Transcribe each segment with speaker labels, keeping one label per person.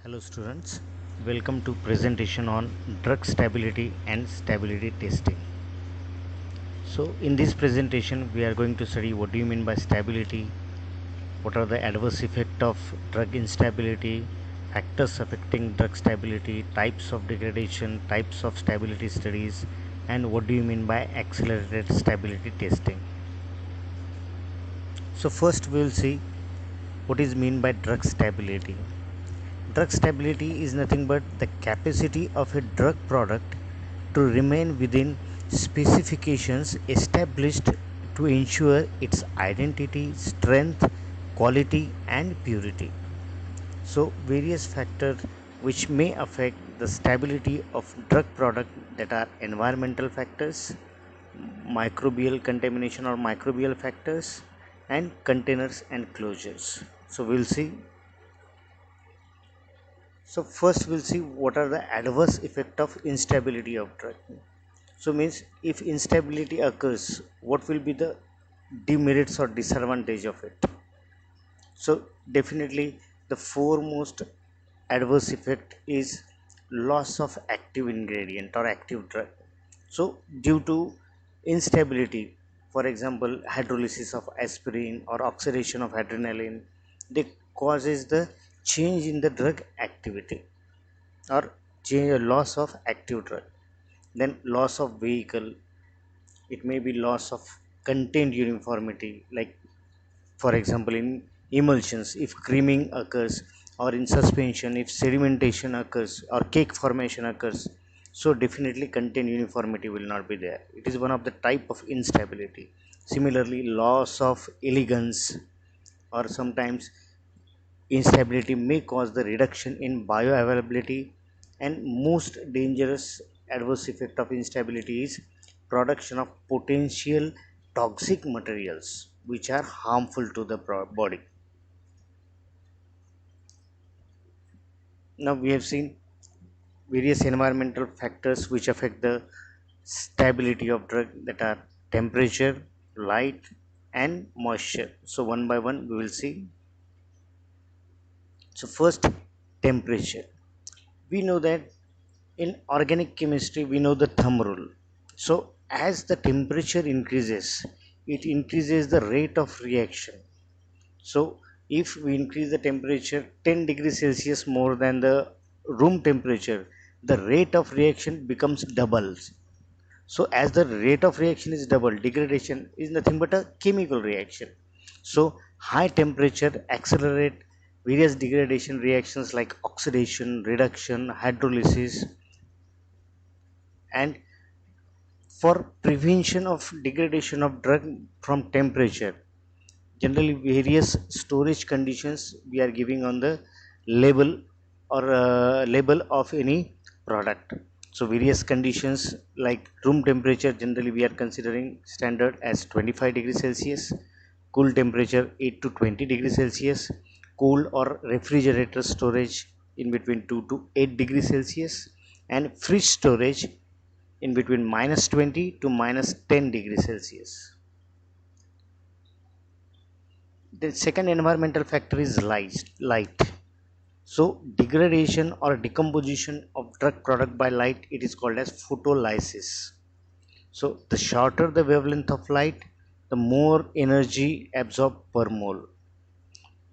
Speaker 1: Hello students, welcome to presentation on drug stability and stability testing. So in this presentation we are going to study what do you mean by stability, what are the adverse effects of drug instability, factors affecting drug stability, types of degradation, types of stability studies, and what do you mean by accelerated stability testing. So first we will see what is mean by drug stability. Drug stability is nothing but the capacity of a drug product to remain within specifications established to ensure its identity, strength, quality, and purity. So, various factors which may affect the stability of drug product that are environmental factors, microbial contamination or microbial factors, and containers and closures. So, we'll see. So first we'll see what are the adverse effect of instability of drug. So means if instability occurs, what will be the demerits or disadvantage of it? So definitely the foremost adverse effect is loss of active ingredient or active drug. So due to instability, for example hydrolysis of aspirin or oxidation of adrenaline, they causes the change in the drug activity or change, loss of active drug. Then loss of vehicle, it may be loss of contained uniformity, like for example in emulsions if creaming occurs, or in suspension if sedimentation occurs or cake formation occurs. So definitely contained uniformity will not be there. It is one of the type of instability. Similarly loss of elegance, or sometimes instability may cause the reduction in bioavailability, and most dangerous adverse effect of instability is production of potential toxic materials which are harmful to the body. Now we have seen various environmental factors which affect the stability of drug, that are temperature, light, and moisture. So one by one we will see. So first, temperature. We know that in organic chemistry we know the thumb rule. So as the temperature increases, it increases the rate of reaction. So if we increase the temperature 10 degrees Celsius more than the room temperature, the rate of reaction becomes doubles. So as the rate of reaction is double, degradation is nothing but a chemical reaction. So high temperature accelerate various degradation reactions like oxidation, reduction, hydrolysis. And for prevention of degradation of drug from temperature, generally various storage conditions we are giving on the label, or label of any product. So various conditions like room temperature, generally we are considering standard as 25 degrees Celsius, cool temperature 8 to 20 degrees Celsius, cool or refrigerator storage in between 2 to 8 degrees Celsius, and fridge storage in between minus 20 to minus 10 degrees Celsius. The second environmental factor is light. So degradation or decomposition of drug product by light, it is called as photolysis. So the shorter the wavelength of light, the more energy absorbed per mole.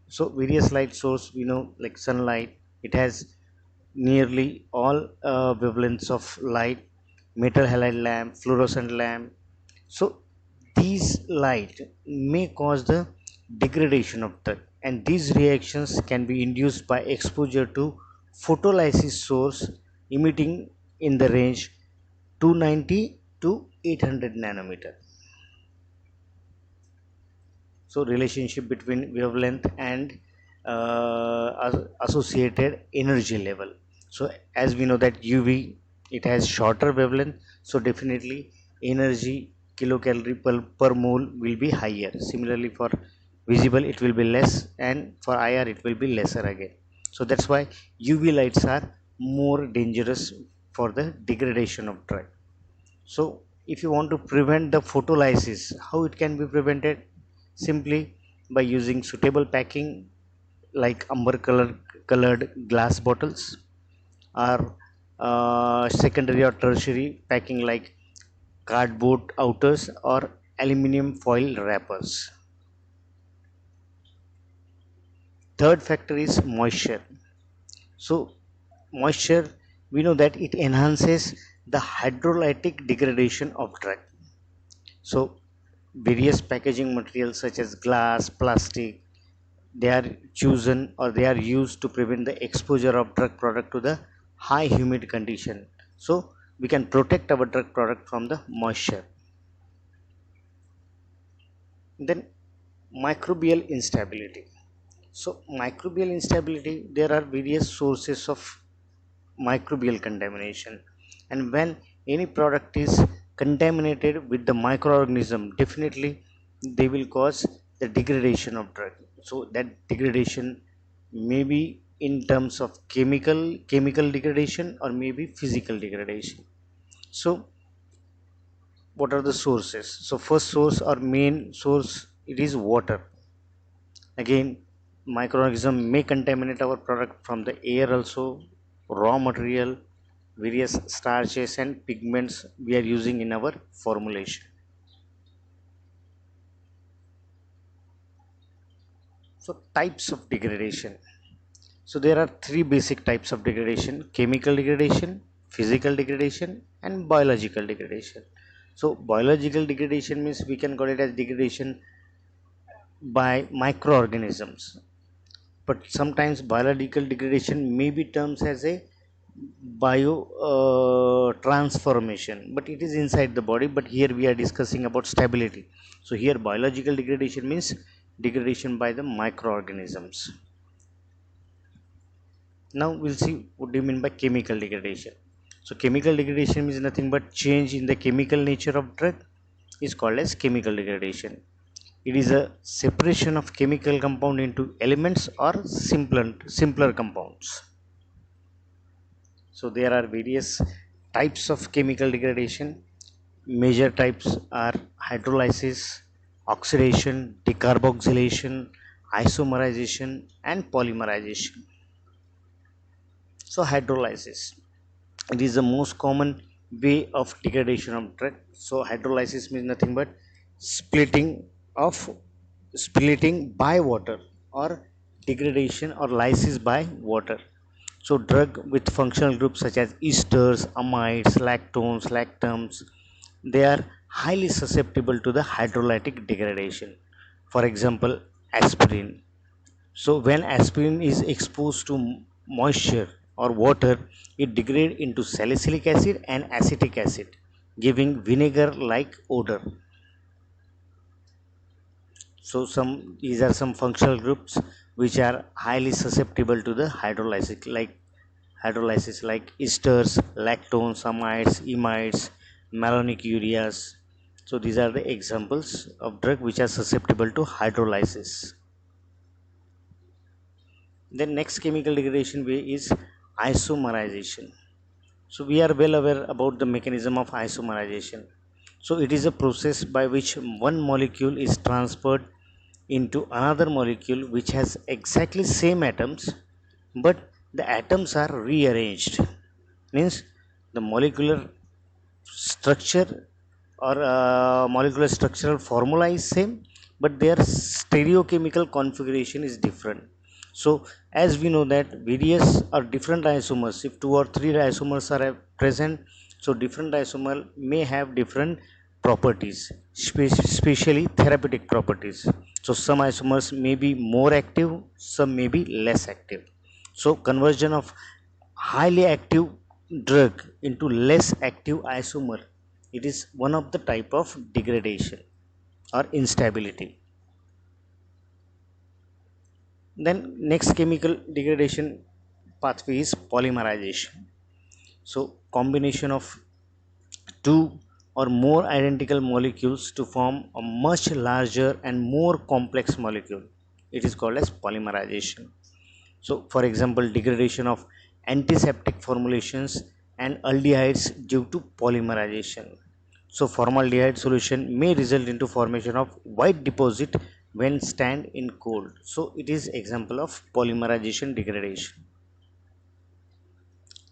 Speaker 1: So various light source we know, like sunlight, it has nearly all wavelengths of light, metal halide lamp, fluorescent lamp. So these light may cause the degradation of drug, and these reactions can be induced by exposure to photolysis source emitting in the range 290 to 800 nanometer. So relationship between wavelength and associated energy level. So as we know that UV, it has shorter wavelength, so definitely energy kilocalorie per mole will be higher. Similarly for visible it will be less, and for IR it will be lesser again. So that's why UV lights are more dangerous for the degradation of drug. So if you want to prevent the photolysis, how it can be prevented? Simply by using suitable packing like amber color colored glass bottles, or secondary or tertiary packing like cardboard outers or aluminum foil wrappers. Third factor is moisture. So moisture, we know that it enhances the hydrolytic degradation of drug. So various packaging materials such as glass, plastic, they are chosen or they are used to prevent the exposure of drug product to the high humid condition. So we can protect our drug product from the moisture. Then microbial instability. So microbial instability, there are various sources of microbial contamination, and when any product is contaminated with the microorganism, definitely they will cause the degradation of drug. So that degradation may be in terms of chemical degradation or maybe physical degradation. So what are the sources? So first source or main source, it is water. Again, microorganism may contaminate our product from the air also, raw material, various starches and pigments we are using in our formulation. So types of degradation. So there are three basic types of degradation: chemical degradation, physical degradation and biological degradation. So biological degradation means we can call it as degradation by microorganisms, but sometimes biological degradation may be termed as a bio transformation, but it is inside the body. But here we are discussing about stability. So here biological degradation means degradation by the microorganisms. Now we'll see what do you mean by chemical degradation. So chemical degradation means nothing but change in the chemical nature of drug is called as chemical degradation. It is a separation of chemical compound into elements or simpler compounds. So there are various types of chemical degradation. Major types are hydrolysis, oxidation, decarboxylation, isomerization and polymerization. So hydrolysis, it is the most common way of degradation of drug. So hydrolysis means nothing but splitting of splitting by water, or degradation or lysis by water. So drug with functional groups such as esters, amides, lactones, lactams, they are highly susceptible to the hydrolytic degradation. For example, aspirin. So when aspirin is exposed to moisture or water, it degrades into salicylic acid and acetic acid, giving vinegar like odor. So some these are some functional groups which are highly susceptible to the hydrolysis like esters, lactones, amides, imides, malonic ureas. So these are the examples of drug which are susceptible to hydrolysis. The next chemical degradation way is isomerization. So we are well aware about the mechanism of isomerization. So it is a process by which one molecule is transferred into another molecule which has exactly same atoms, but the atoms are rearranged. Means the molecular structure or molecular structural formula is same, but their stereochemical configuration is different. So as we know that various or different isomers, if two or three isomers are present, so different isomer may have different properties, especially therapeutic properties. So some isomers may be more active, some may be less active. So conversion of highly active drug into less active isomer, it is one of the type of degradation or instability. Then next chemical degradation pathway is polymerization. So combination of two or more identical molecules to form a much larger and more complex molecule, it is called as polymerization. So for example, degradation of antiseptic formulations and aldehydes due to polymerization. So formaldehyde solution may result into formation of white deposit when stand in cold. So it is example of polymerization degradation.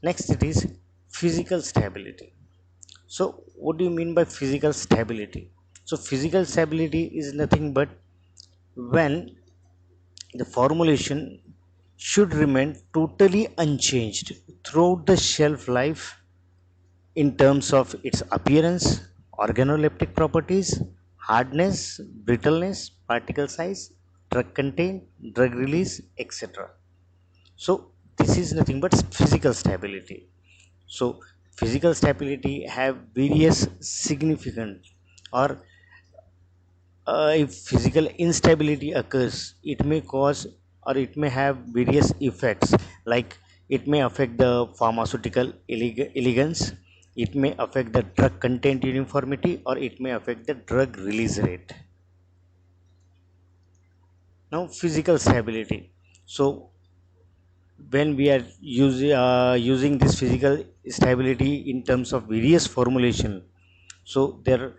Speaker 1: Next it is physical stability. So what do you mean by physical stability? So physical stability is nothing but when the formulation should remain totally unchanged throughout the shelf life in terms of its appearance, organoleptic properties, hardness, brittleness, particle size, drug content, drug release, etc. So this is nothing but physical stability. So physical stability have various significant, or if physical instability occurs, it may cause or it may have various effects, like it may affect the pharmaceutical elegance, it may affect the drug content uniformity, or it may affect the drug release rate. Now physical stability. So when we are using this physical stability in terms of various formulation, so their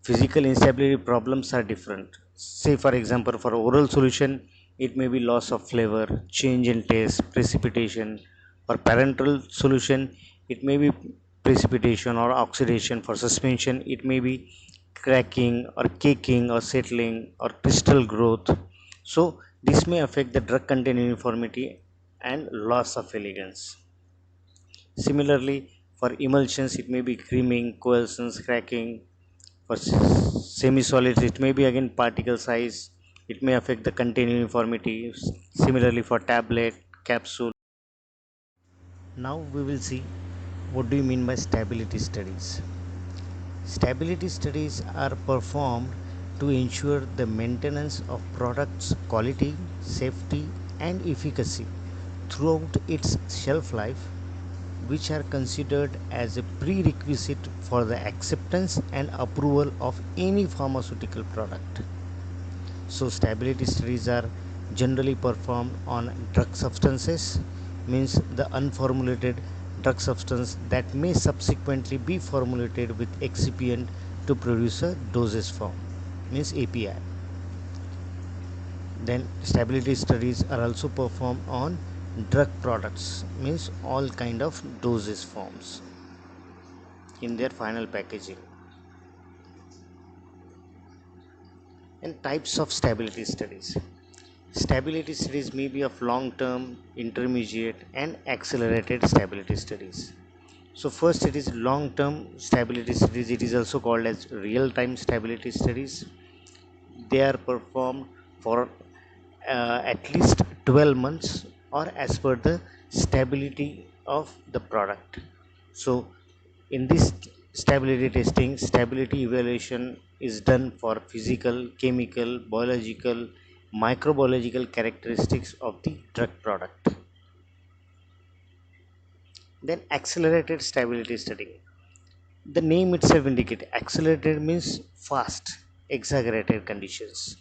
Speaker 1: physical instability problems are different. Say for example, for oral solution, it may be loss of flavor, change in taste, precipitation. For parenteral solution, it may be precipitation or oxidation. For suspension, it may be cracking or caking or settling or crystal growth. So this may affect the drug content uniformity and loss of elegance. Similarly, for emulsions, it may be creaming, coalescence, cracking. For semi-solids, it may be again particle size. It may affect the content uniformity. Similarly, for tablet, capsule. Now we will see what do you mean by stability studies. Stability studies are performed to ensure the maintenance of products' quality, safety, and efficacy throughout its shelf life, which are considered as a prerequisite for the acceptance and approval of any pharmaceutical product. So stability studies are generally performed on drug substances, means the unformulated drug substance that may subsequently be formulated with excipient to produce a dosage form, means API. Then stability studies are also performed on drug products, means all kind of dosage forms in their final packaging. And types of stability studies. Stability studies may be of long term, intermediate, and accelerated stability studies. So, first it is long term stability studies, it is also called as real time stability studies. They are performed for at least 12 months or as per the stability of the product. So, in this stability testing, stability evaluation is done for physical, chemical, biological, microbiological characteristics of the drug product. Then accelerated stability study. The name itself indicates accelerated means fast, exaggerated conditions.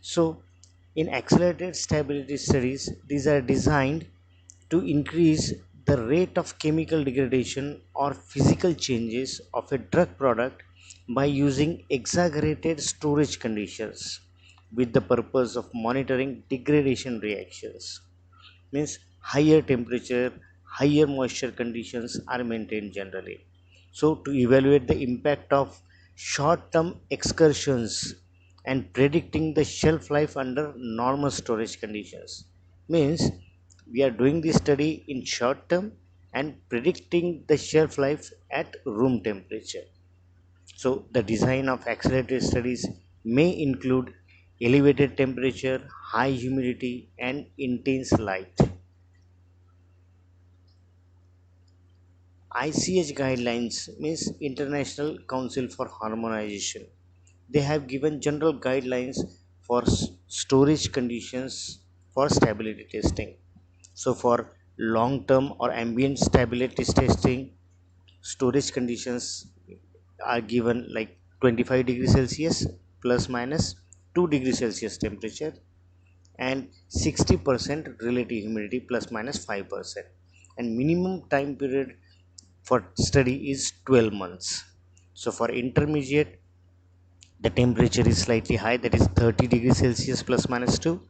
Speaker 1: So in accelerated stability studies, these are designed to increase the rate of chemical degradation or physical changes of a drug product by using exaggerated storage conditions with the purpose of monitoring degradation reactions. Means higher temperature, higher moisture conditions are maintained generally. So to evaluate the impact of short term excursions and predicting the shelf life under normal storage conditions, means we are doing this study in short term and predicting the shelf life at room temperature. So the design of accelerated studies may include elevated temperature, high humidity, and intense light. ICH guidelines means International Council for Harmonization. They have given general guidelines for storage conditions for stability testing. So for long term or ambient stability testing, storage conditions are given like 25 degrees Celsius plus minus 2 degrees Celsius temperature and 60% relative humidity plus minus 5%, and minimum time period for study is 12 months. So for intermediate, The temperature is slightly high, that is 30 degrees Celsius plus minus 2,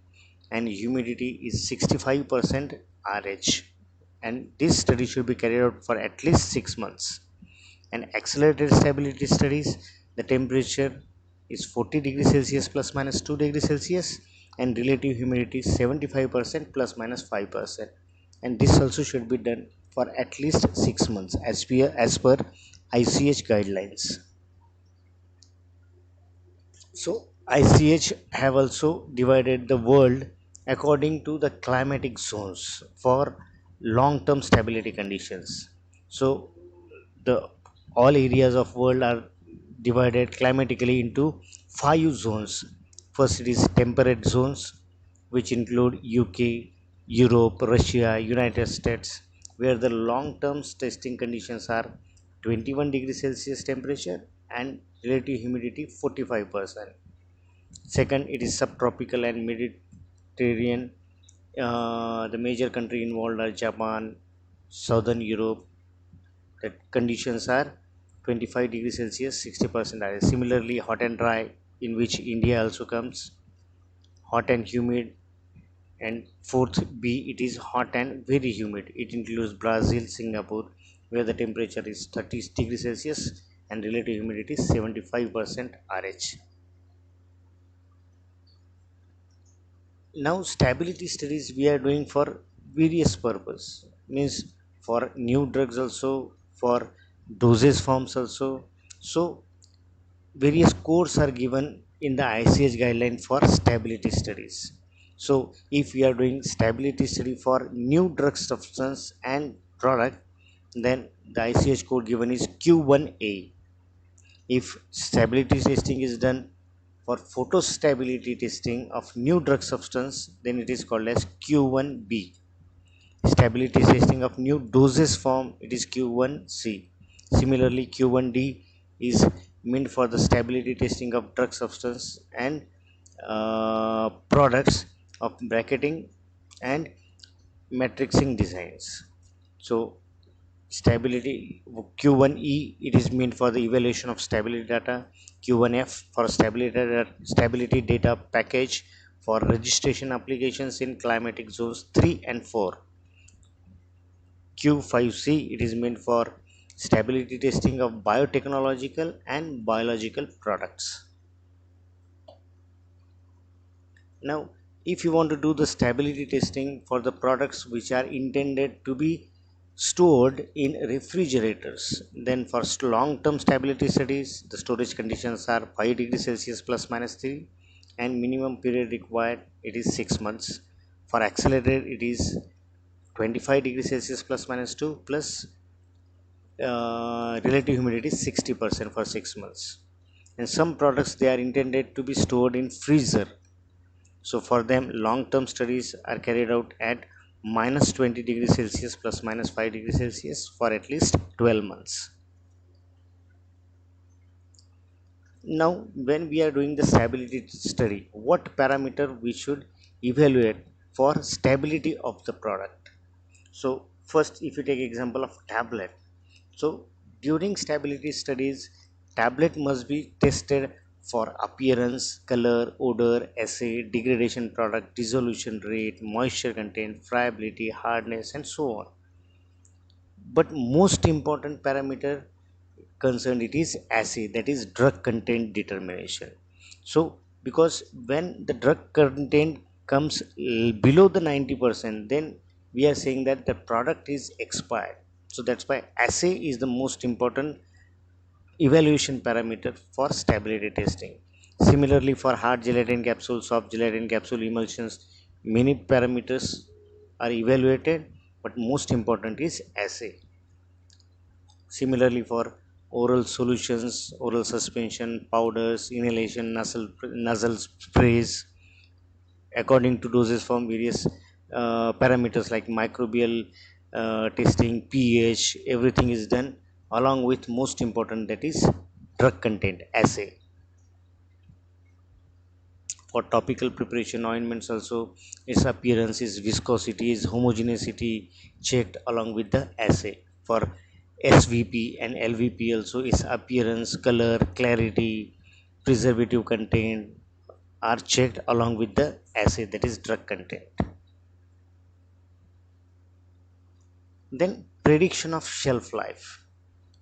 Speaker 1: and humidity is 65% RH. And this study should be carried out for at least 6 months. And accelerated stability studies, the temperature is 40 degrees Celsius plus minus 2 degrees Celsius, and relative humidity 75% plus minus 5%. And this also should be done for at least 6 months as per ICH guidelines. So ICH have also divided the world according to the climatic zones for long-term stability conditions. So the all areas of world are divided climatically into 5 zones. First, it is temperate zones, which include UK, Europe, Russia, United States, where the long-term testing conditions are 21 degrees Celsius temperature and relative humidity 45%. Second, it is subtropical and Mediterranean. The major country involved are Japan, Southern Europe. The conditions are 25 degrees Celsius, 60% area. Similarly, hot and dry, in which India also comes, hot and humid. And fourth B, it is hot and very humid. It includes Brazil, Singapore, where the temperature is 30 degrees Celsius and relative humidity 75% RH. Now stability studies we are doing for various purpose, means for new drugs also, for dosage forms also. So various codes are given in the ICH guideline for stability studies. So if we are doing stability study for new drug substance and product, then the ICH code given is Q1A. If stability testing is done for photostability testing of new drug substance, then it is called as Q1B. Stability testing of new doses form, it is Q1C. Similarly, Q1D is meant for the stability testing of drug substance and products of bracketing and matrixing designs. So stability Q1E, it is meant for the evaluation of stability data. Q1F for stability data package for registration applications in climatic zones 3 and 4. Q5C, it is meant for stability testing of biotechnological and biological products. Now, if you want to do the stability testing for the products which are intended to be stored in refrigerators, then for long-term stability studies, the storage conditions are 5 degrees Celsius plus minus 3, and minimum period required, it is 6 months. For accelerated, it is 25 degrees Celsius plus minus 2 plus relative humidity 60% for 6 months. And some products, they are intended to be stored in freezer. So for them, long-term studies are carried out at minus 20 degrees Celsius plus minus 5 degrees Celsius for at least 12 months. Now, when we are doing the stability study, what parameter we should evaluate for stability of the product? So first, if you take example of tablet, so during stability studies, tablet must be tested for appearance, color, odor, assay, degradation product, dissolution rate, moisture content, friability, hardness, and so on. But most important parameter concerned, it is assay, that is drug content determination. So because when the drug content comes below the 90%, then we are saying that the product is expired. So that's why assay is the most important evaluation parameter for stability testing. Similarly, for hard gelatin capsule, soft gelatin capsule emulsions, many parameters are evaluated, but most important is assay. Similarly, for oral solutions, oral suspension, powders, inhalation, nasal sprays, according to doses from various parameters like microbial testing, pH, everything is done along with most important, that is drug content assay. For topical preparation ointments also, its appearance, its viscosity, its homogeneity checked along with the assay. For SVP and LVP also, its appearance, color, clarity, preservative content are checked along with the assay, that is drug content. Then prediction of shelf life.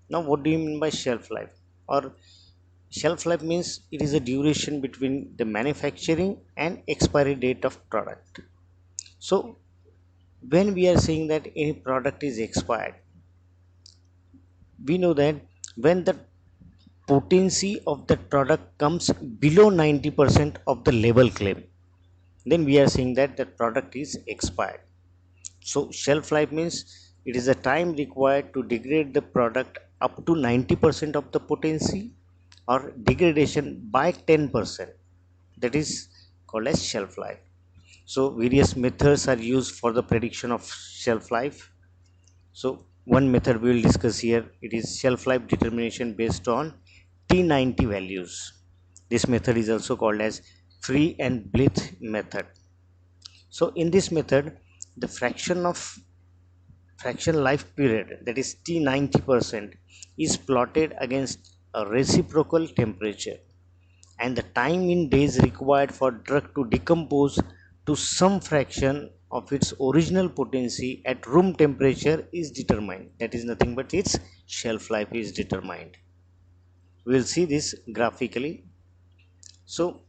Speaker 1: Now what do you mean by shelf life? Or shelf life means it is a duration between the manufacturing and expiry date of product. So when we are saying that any product is expired, we know that when the potency of that product comes below 90% of the label claim, then we are saying that the product is expired. So shelf life means it is the time required to degrade the product up to 90% of the potency or degradation by 10%, that is called as shelf life. So various methods are used for the prediction of shelf life. So one method we will discuss here, it is shelf life determination based on T90 values. This method is also called as free and Blythe method. So in this method, the fraction life period, that is T90%, is plotted against a reciprocal temperature, and the time in days required for drug to decompose to some fraction of its original potency at room temperature is determined. That is nothing but its shelf life is determined. We will see this graphically. So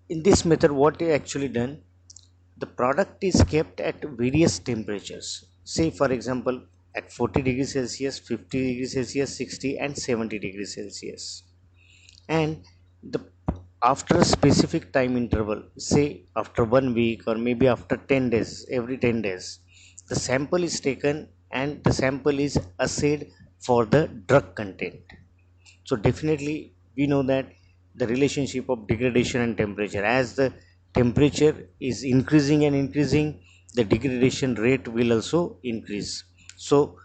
Speaker 1: in this method, what is actually done, the product is kept at various temperatures. Say for example at 40 degrees Celsius, 50 degrees Celsius, 60 and 70 degrees Celsius. And the after a specific time interval, say after 1 week or maybe after 10 days, every 10 days, the sample is taken and the sample is assayed for the drug content. So definitely we know that the relationship of degradation and temperature, as the temperature is increasing and increasing, the degradation rate will also increase. So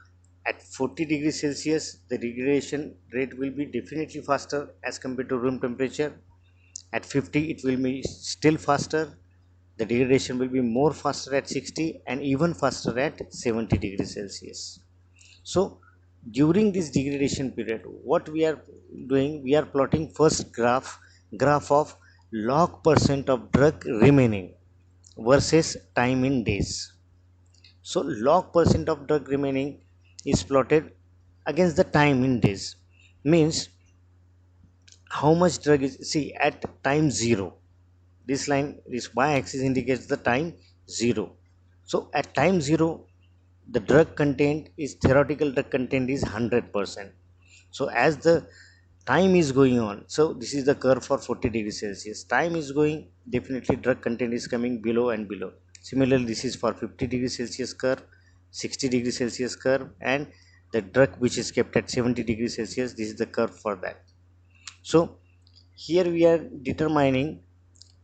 Speaker 1: at 40 degrees Celsius, the degradation rate will be definitely faster as compared to room temperature. At 50 it will be still faster, the degradation will be more faster at 60 and even faster at 70 degrees Celsius. So during this degradation period, what we are doing, we are plotting first graph of log percent of drug remaining versus time in days. So log percent of drug remaining is plotted against the time in days, means how much drug is, see at time 0, this line, this y-axis indicates the time 0. So at time 0, the drug content is, theoretical drug content is 100%. So as the time is going on, so this is the curve for 40 degrees Celsius, time is going, definitely drug content is coming below and below. Similarly this is for 50 degrees Celsius curve, 60 degrees Celsius curve, and the drug which is kept at 70 degrees Celsius, this is the curve for that. So here we are determining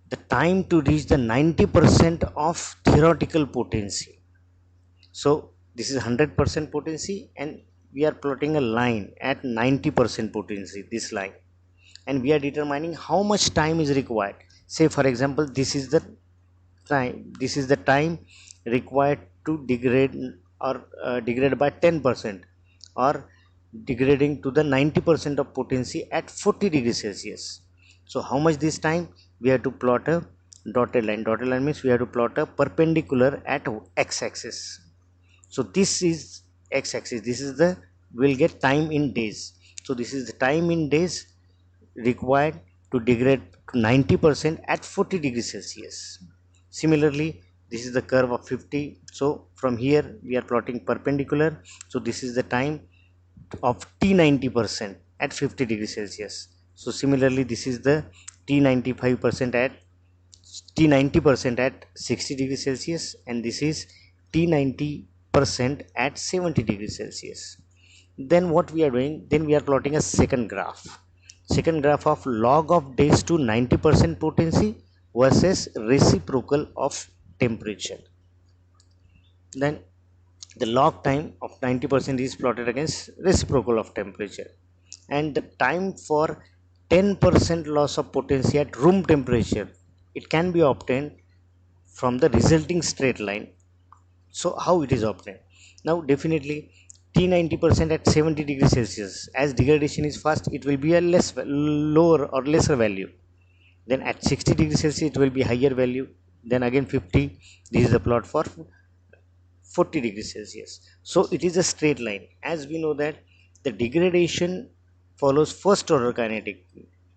Speaker 1: the time to reach the 90% of theoretical potency. So this is 100% potency and we are plotting a line at 90% potency, this line, and we are determining how much time is required. Say for example this is the time required to degrade or degrade by 10% or degrading to the 90% of potency at 40 degrees Celsius. So how much this time, we have to plot a dotted line. Dotted line means we have to plot a perpendicular at x-axis. So this is x-axis, this is the, we'll get time in days. So this is the time in days required to degrade to 90% at 40 degrees Celsius. Similarly this is the curve of 50. So from here we are plotting perpendicular. So this is the time of T90% at 50 degrees Celsius. So similarly this is the T90% at 60 degrees Celsius, and this is T90% at 70 degrees Celsius. Then what we are doing, then we are plotting a second graph of log of days to 90% potency versus reciprocal of temperature. Then the log time of 90% is plotted against reciprocal of temperature, and the time for 10% loss of potency at room temperature, it can be obtained from the resulting straight line. So how it is obtained? Now definitely T90% at 70 degrees Celsius. As degradation is fast, it will be a lower or lesser value. Then at 60 degrees Celsius, it will be higher value. Then again 50. This is the plot for 40 degrees Celsius. So it is a straight line. As we know that the degradation follows first order kinetic.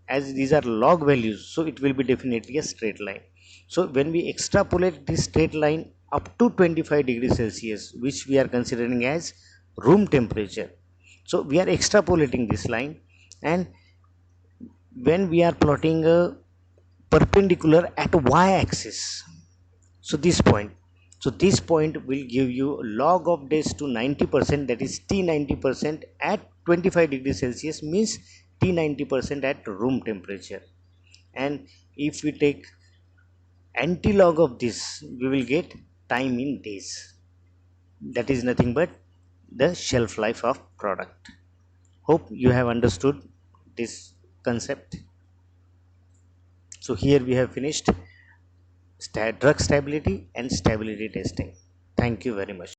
Speaker 1: As these are log values, so it will be definitely a straight line. So when we extrapolate this straight line up to 25 degrees Celsius, which we are considering as room temperature, so we are extrapolating this line, and when we are plotting a perpendicular at y-axis, so this point will give you log of days to 90%, that is T90% at 25 degrees Celsius means T90% at room temperature. And if we take anti-log of this, we will get time in days. That is nothing but the shelf life of product. Hope you have understood this concept. So here we have finished drug stability and stability testing. Thank you very much.